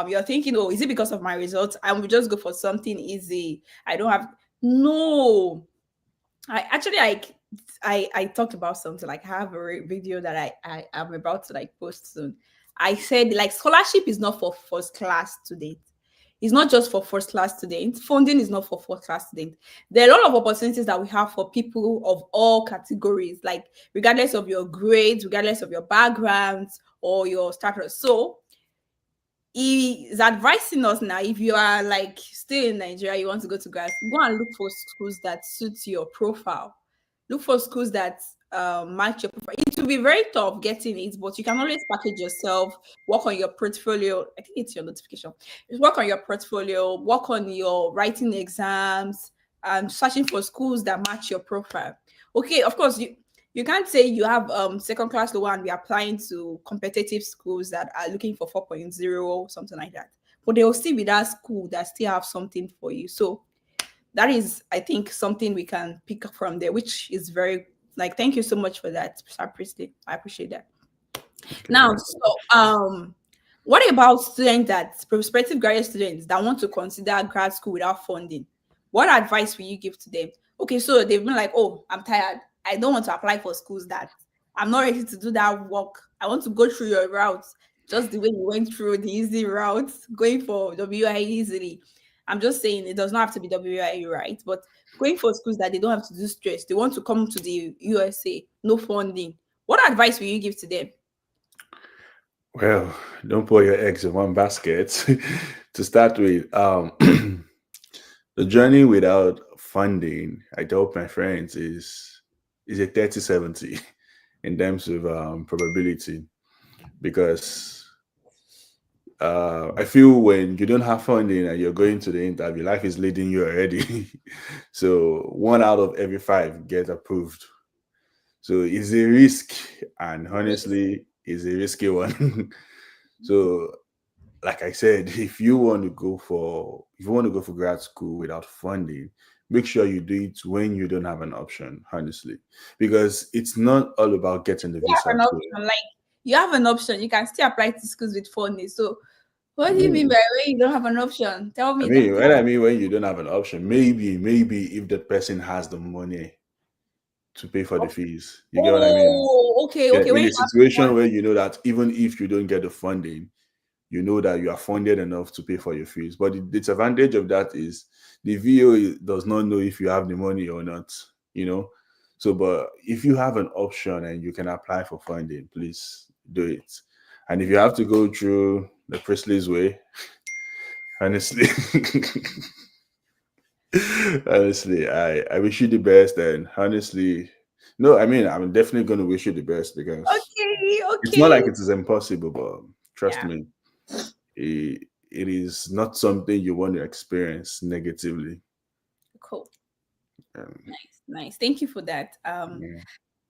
you're thinking, oh, is it because of my results? I will just go for something easy. I don't have no. I actually I talked about something like I have a video that I am about to like post soon. I said like scholarship is not for first class students. It's not just for first class students. Funding is not for first class students. There are a lot of opportunities that we have for people of all categories, like regardless of your grades, regardless of your backgrounds or your status. So he is advising us now, if you are like still in Nigeria, you want to go to grad school, go and look for schools that suit your profile. Look for schools that match your profile. It will be very tough getting it, but you can always package yourself, work on your portfolio. I think it's your notification. Just work on your portfolio, work on your writing exams, and searching for schools that match your profile. Okay, of course, you can't say you have second class lower and be applying to competitive schools that are looking for 4.0 something like that, but they will still be that school that still have something for you. So that is, I think, something we can pick up from there, which is very like, thank you so much for that, Sir Priestley. I appreciate that. Now, Okay. so what about students that prospective graduate students that want to consider grad school without funding? What advice will you give to them? Okay, so they've been like, oh, I'm tired. I don't want to apply for schools that I'm not ready to do that work. I want to go through your route just the way you went through the easy route, going for WIE easily. I'm just saying it does not have to be WIE, right? But going for schools that they don't have to do stress, they want to come to the USA, no funding. What advice will you give to them? Well, don't put your eggs in one basket. To start with, the journey without funding, I tell my friends, is a 30-70 in terms of probability, because I feel when you don't have funding and you're going to the interview, life is leading you already. So 1 out of every 5 get approved. So it's a risk, and honestly, it's a risky one. So, like I said, if you want to go for grad school without funding, make sure you do it when you don't have an option, honestly, because it's not all about getting the You have visa. an So, option. Like you have an option. You can still apply to schools with funding. So I what do you mean mean, by when you don't have an option? Tell I me that. mean, when I mean when you don't have an option, maybe if that person has the money to pay for the fees, you get what I mean? Oh, okay, Yeah, okay. When in you a have the situation money, where you know that even if you don't get the funding, you know that you are funded enough to pay for your fees. But the disadvantage of that is the VO does not know if you have the money or not, you know. So, but if you have an option and you can apply for funding, please do it. And if you have to go through the Presley's way, honestly, honestly, I wish you the best. And honestly, no, I mean, I'm definitely going to wish you the best, because okay, it's not like okay. it is impossible, but trust Yeah, me, it is not something you want to experience negatively. cool. Um, Nice, nice. Thank you for that. yeah.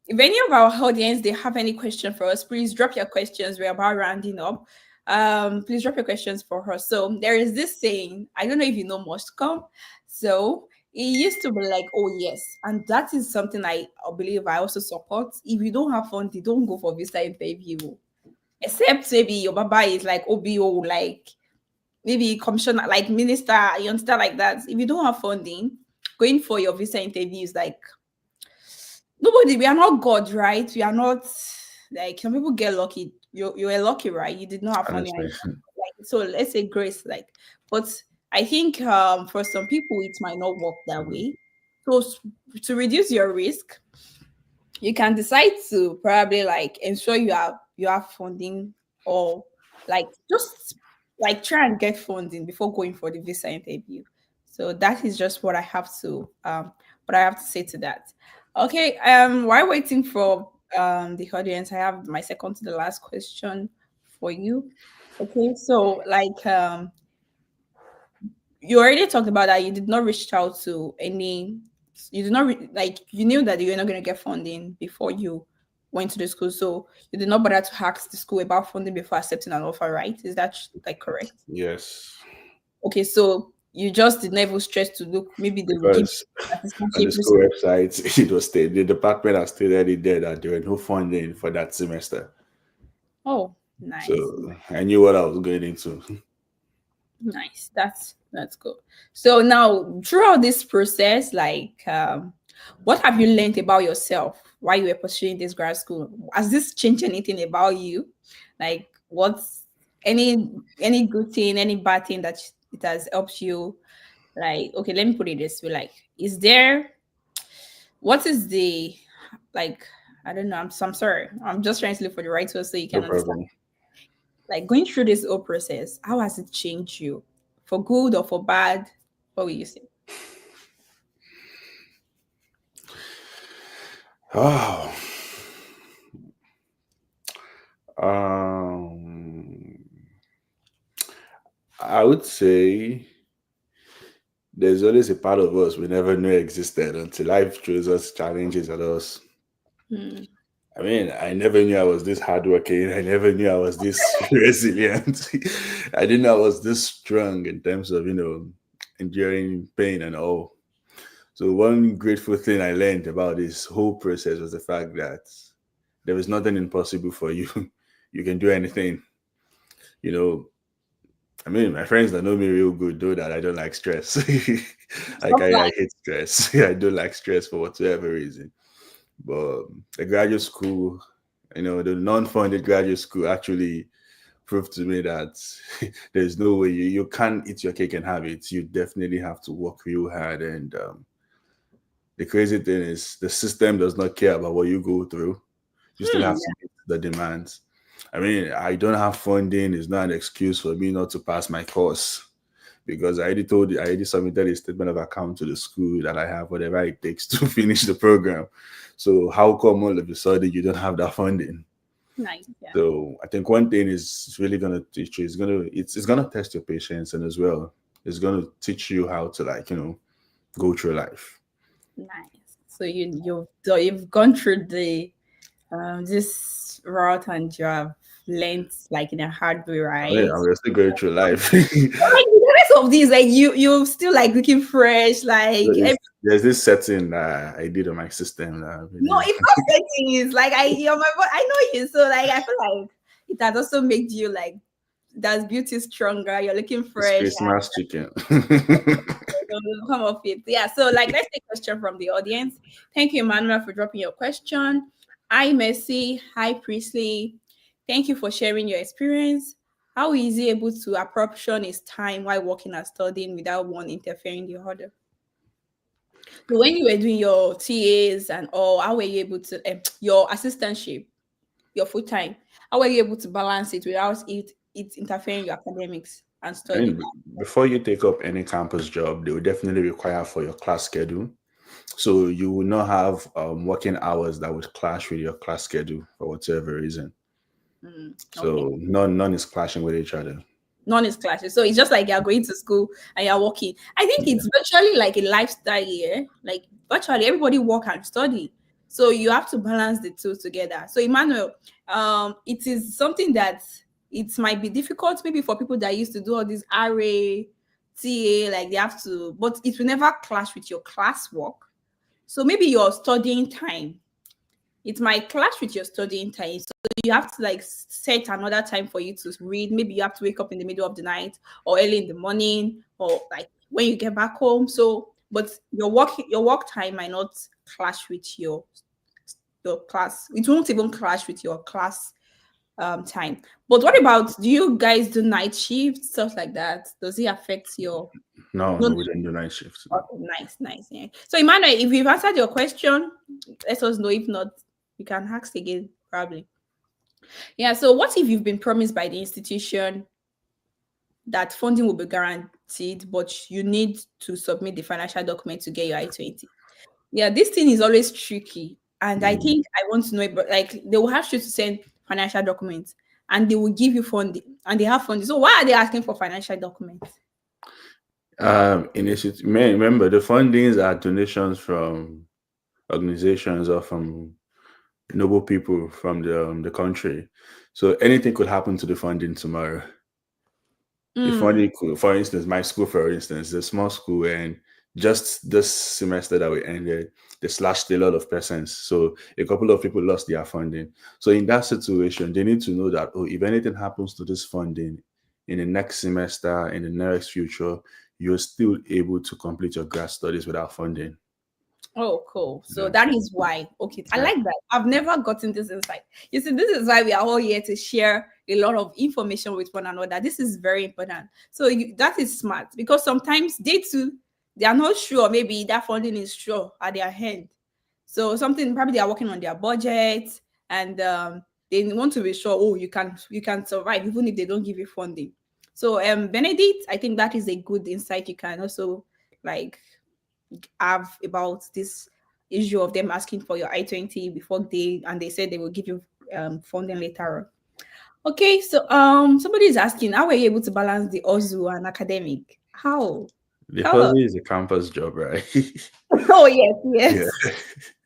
If any of our audience they have any question for us, please drop your questions. We're about rounding up. Please drop your questions for us. So there is this saying, I don't know if you know must come. So it used to be like, oh yes, and that is something I believe I also support. If you don't have funding, don't go for visa interview. Except maybe your baba is like OBO, like maybe commissioner, like minister, you understand like that. If you don't have funding, going for your visa interview is like nobody, we are not God, right? We are not like some people get lucky. You were lucky, right? You did not have funding. Honestly, Like so, let's say grace, like, but I think for some people it might not work that way. So to reduce your risk, you can decide to probably like ensure you have funding, or like just like try and get funding before going for the visa interview. So that is just what I have to say to that. Okay, while waiting for the audience, I have my second to the last question for you. Okay, so like you already talked about that you did not reach out to any, you did not like, you knew that you were not going to get funding before you went to the school, so you did not bother to ask the school about funding before accepting an offer, right? Is that like correct? Yes, Okay, so you just did not even stress to look, maybe they will give because you on the assistantship. school website, it was stated, the department has stated there that there were no funding for that semester. Oh, nice. So I knew what I was going into. Nice. That's good. So now throughout this process, like what have you learned about yourself while you were pursuing this grad school? Has this changed anything about you? Like what's any good thing, any bad thing that it has helped you? Like, okay, let me put it this way. Like, is there what is the like I don't know, I'm sorry. I'm just trying to look for the right word so you No can understand. problem. Like going through this whole process, how has it changed you? For good or for bad? What will you say? Oh, um, I would say there's always a part of us we never knew existed until life throws us challenges at us. Hmm. I mean, I never knew I was this hardworking. I never knew I was this resilient. I didn't know I was this strong in terms of, enduring pain and all. So one grateful thing I learned about this whole process was the fact that there is nothing impossible for you. You can do anything. You know, I mean, my friends that know me real good know that I don't like stress. Like Stop I like hate stress. I don't like stress for whatever reason. But the graduate school, the non-funded graduate school actually proved to me that there's no way you can't eat your cake and have it. You definitely have to work real hard. And the crazy thing is the system does not care about what you go through. You still have to yeah, meet the demands. I mean, I don't have funding is not an excuse for me not to pass my course because I already submitted a statement of account to the school that I have whatever it takes to finish the program. So how come all of a sudden you don't have that funding? nice. Yeah, So I think one thing is really gonna teach you, it's gonna test your patience, and as well, it's gonna teach you how to go through life. nice. So you've gone through the this route and you have learned like in a hard way, I mean, right? I'm still going through life. Like the rest of these, like you still like looking fresh, like There's this setting that I did on my system that I no, believe. it's not setting. It's like you're my I know you, so like I feel like it has also made you like that's beauty stronger. You're looking It's fresh. Christmas chicken. We'll come up with. Yeah, so like let's take a question from the audience. Thank you, Emmanuel, for dropping your question. Hi, Mercy. Hi, Priestley. Thank you for sharing your experience. How is he able to apportion his time while working and studying without one interfering the other? So when you were doing your TAs and all, how were you able to your assistantship, your full time? How were you able to balance it without it interfering your academics and I studying? mean, before you take up any campus job, they will definitely require for your class schedule. So you will not have working hours that would clash with your class schedule for whatever reason. Okay. So none is clashing with each other. None is clashes. So it's just like you're going to school and you're working. I think Yeah. it's virtually like a lifestyle here. Like virtually everybody work and study. So you have to balance the two together. So Emmanuel, it is something that it might be difficult maybe for people that used to do all this RA, TA, like they have to, but it will never clash with your classwork. So maybe your studying time it might clash with your studying time. So you have to like set another time for you to read. Maybe you have to wake up in the middle of the night or early in the morning or like when you get back home. So, but your work time might not clash with your class. It won't even clash with your class time. But what about, do you guys do night shifts, stuff like that? Does it affect your? No, No. no, we don't do night shifts. No. Okay, nice, nice. Yeah. So Emmanuel, if you've answered your question, let us know. If not, you can ask again, probably. Yeah. So what if you've been promised by the institution that funding will be guaranteed, but you need to submit the financial document to get your I-20? Yeah, this thing is always tricky. And I Mm. think I want to know it, but like they will have you to send financial documents and they will give you funding and they have funding. So why are they asking for financial documents? Remember, the fundings are donations from organizations or from noble people from the country. So anything could happen to the funding tomorrow. The Mm. funding could, for instance, my school, for instance, is a small school, and just this semester that we ended, they slashed a lot of persons. So a couple of people lost their funding. So in that situation, they need to know that, oh, if anything happens to this funding in the next semester, in the next future, you're still able to complete your grad studies without funding. Oh, cool. So Yeah. that is why. Okay, I Yeah. like that. I've never gotten this insight. You see, this is why we are all here to share a lot of information with one another. This is very important. So that is smart because sometimes they too, they are not sure. Maybe that funding is sure at their hand. So something probably they are working on their budget and they want to be sure. Oh, you can survive even if they don't give you funding. So Benedict, I think that is a good insight. You can also like have about this issue of them asking for your I-20 before they said they will give you funding later on. Okay, so somebody is asking, how were you able to balance the Ozu and academic? How? The Tell us. hustle is a campus job, right? Oh yes, Yeah. yes.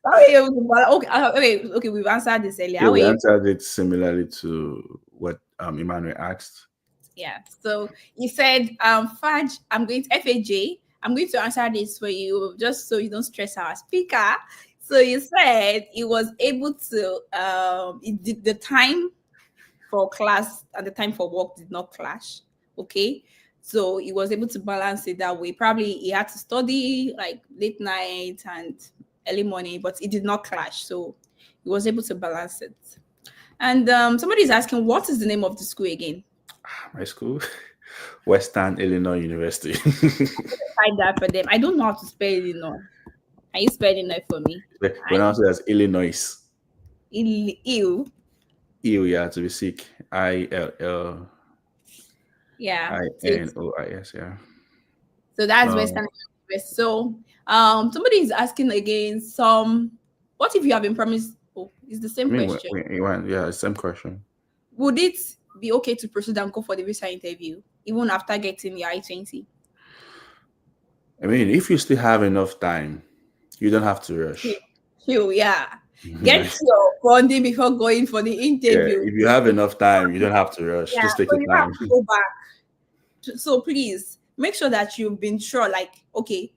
How were you able to balance? Okay, okay, we've answered this earlier. Yeah, How were we you? answered it similarly to what Emmanuel asked. Yeah. So he said, Faj, I'm going to FAJ. I'm going to answer this for you just so you don't stress our speaker. So you said he was able to it did, the time for class and the time for work did not clash. Okay. So he was able to balance it that way. Probably he had to study like late night and early morning, but it did not clash. So he was able to balance it. And somebody is asking, what is the name of the school again? My school, Western Illinois University. Type that for them. I don't know how to spell Illinois. Can you spell Illinois for me? Pronounce it as Illinois. Ill. Ew, yeah, to be sick. ILLINOIS, Yeah. yeah. So that's Um, Western West. So somebody is asking again what if you have been promised, oh, it's the I same mean, question. yeah, same question. Would it be okay to proceed and go for the visa interview even after getting your I-20? I mean, if you still have enough time, you don't have to rush. Chill, yeah. Get your funding before going for the Yeah, interview. if you have enough time, you don't have to rush. Yeah, Just take so your you have time. to go back. So please make sure that you've been sure, like, okay,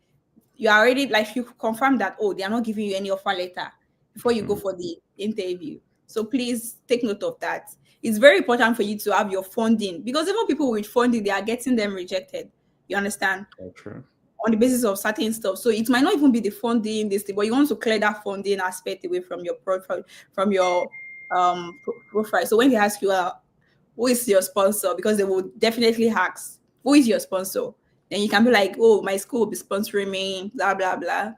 you are already like you confirm that, oh, they are not giving you any offer letter before you go Mhm. for the interview. So please take note of that. It's very important for you to have your funding because even people with funding, they are getting them rejected. You understand? Yeah, true. On the basis of certain stuff. So it might not even be the funding, this thing, but you want to clear that funding aspect away from your profile, from your profile. So when they ask you, who is your sponsor? Because they will definitely ask, who is your sponsor? Then you can be like, oh, my school will be sponsoring me, blah, blah, blah.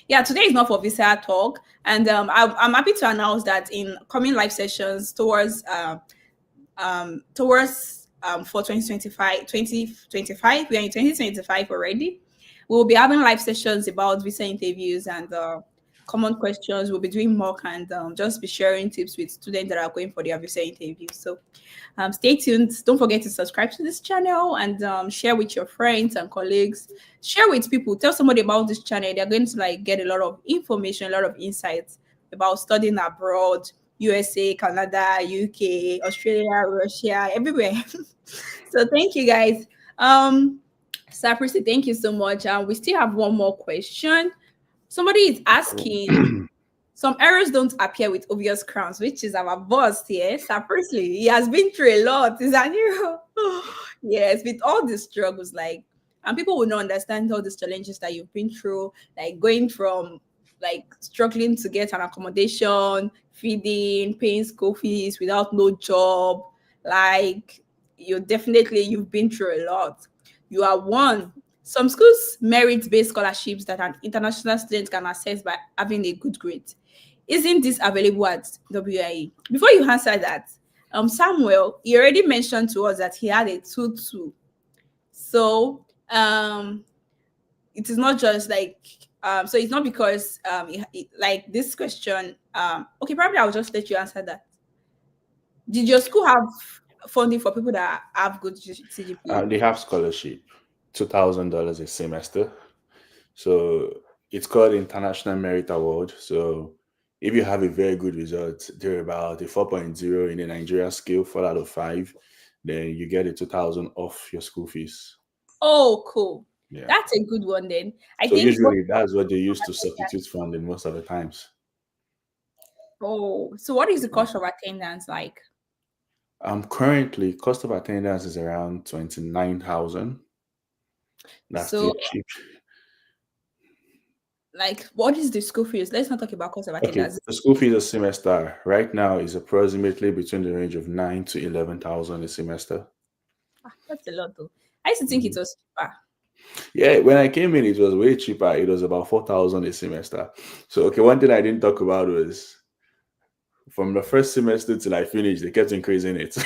Yeah, today is not for visa talk. And I'm happy to announce that in coming live sessions towards for 2025 we are in 2025 already. We'll be having live sessions about visa interviews and common questions. We'll be doing mock and just be sharing tips with students that are going for their visa interviews. So stay tuned. Don't forget to subscribe to this channel and share with your friends and colleagues. Share with people. Tell somebody about this channel. They're going to like get a lot of information, a lot of insights about studying abroad, USA, Canada, UK, Australia, Russia, everywhere. So thank you guys. Saprisi, thank you so much. We still have one more question. Somebody is asking, some errors don't appear with obvious crowns, which is our boss here, Saprisi. He has been through a lot. Is that new? Yes, with all these struggles, like, and people will not understand all these challenges that you've been through, like going from like struggling to get an accommodation, feeding, paying school fees without no job. Like you've been through a lot. You are one. Some schools merit-based scholarships that an international student can access by having a good grade. Isn't this available at WIE? Before you answer that, Samuel, he already mentioned to us that he had a 2-2. So it is not just like so it's not because like this question okay, probably I'll just let you answer that. Did your school have funding for people that have good CGPA? They have scholarship, $2,000 a semester. So it's called International Merit Award. So if you have a very good result, they're about a 4.0 in the Nigeria scale, 4 out of 5, then you get a 2,000 off your school fees. Oh, cool. Yeah. That's a good one then. I So think what usually that's what they use to substitute funding most of the times. oh, so what is the cost of attendance like? Currently cost of attendance is around 29,000. That's So still cheap. like what is the school fees? Let's not talk about cost of Okay, attendance. the school fees a semester right now is approximately between the range of 9 to 11,000 a semester. That's a lot though. I used to think it Mhm. was cheaper. Yeah, when I came in, it was way cheaper. It was about 4,000 a semester. So, okay, one thing I didn't talk about was from the first semester till I finished, they kept increasing it.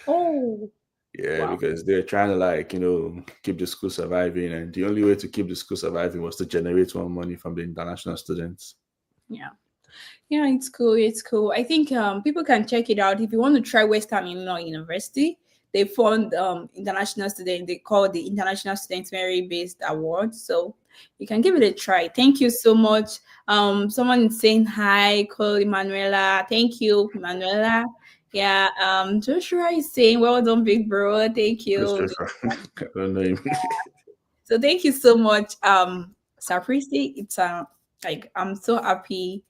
Oh, Yeah, wow. because they're trying to keep the school surviving, and the only way to keep the school surviving was to generate more money from the international students. Yeah. Yeah, it's cool. It's cool. I think people can check it out if you want to try Western Illinois University. They fund international student. They call it the International Student Merit Based Award. So you can give it a try. Thank you so much. Someone is saying hi, call Emanuela. Thank you, Emanuela. Yeah. Joshua is saying, "Well done, big bro. Thank you." Christopher, I don't know him. So thank you so much, Sapristi. It's like I'm so happy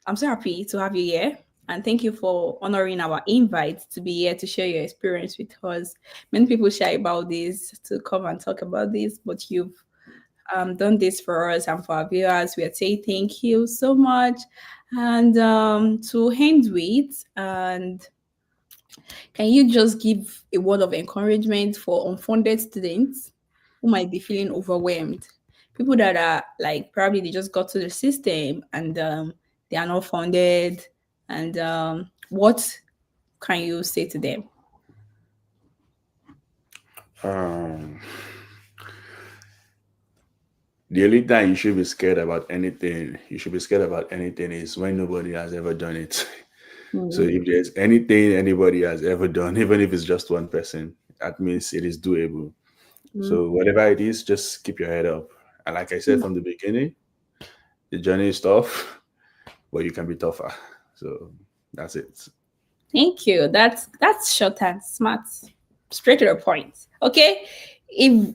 to have you here. And thank you for honoring our invite to be here to share your experience with us. Many people shy about this to come and talk about this, but you've done this for us and for our viewers. We are saying thank you so much. And to end with, and can you just give a word of encouragement for unfunded students who might be feeling overwhelmed? People that are like probably they just got to the system and they are not funded. And what can you say to them? Um, the only time you should be scared about anything, is when nobody has ever done it. So Mm, if there's anything anybody has ever done, even if it's just one person, that means it is doable. mm, So whatever it is, just keep your head up. And like I said mm. from the beginning, the journey is tough, but you can be tougher. So that's it. Thank you. That's short and smart, straight to the point. Okay, if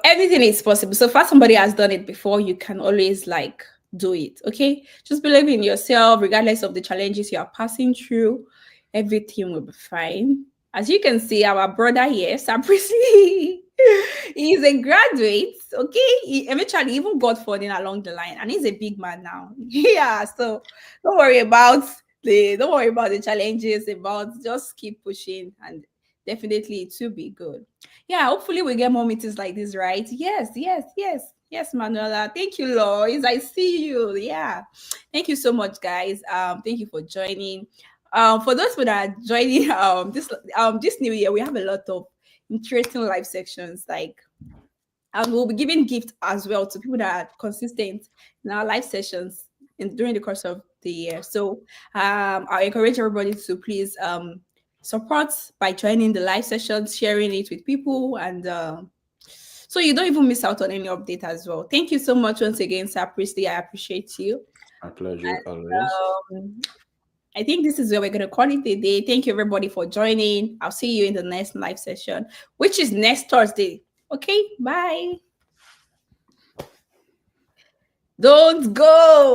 everything is possible. So far somebody has done it before, you can always like do it. Okay. Just believe in yourself, regardless of the challenges you are passing through. Everything will be fine. As you can see, our brother here, Sabrisi, he's a graduate. Okay. He eventually even got funding along the line, and he's a big man now. Yeah. So don't worry about the challenges, about just keep pushing and definitely it will be good. Yeah, hopefully we get more meetings like this, right? Yes, yes, yes, yes, Manuela. Thank you, Lois. I see you. Yeah. Thank you so much, guys. Thank you for joining. For those people that are joining this new year, we have a lot of interesting live sections like and we'll be giving gifts as well to people that are consistent in our live sessions during the course of the year. So I encourage everybody to please support by joining the live sessions, sharing it with people, and so you don't even miss out on any update as well. Thank you so much once again, Sir Priestley. I appreciate you. My pleasure always. Um, I think this is where we're going to call it a day. Thank you, everybody, for joining. I'll see you in the next live session, which is next Thursday. Okay, bye. Don't go.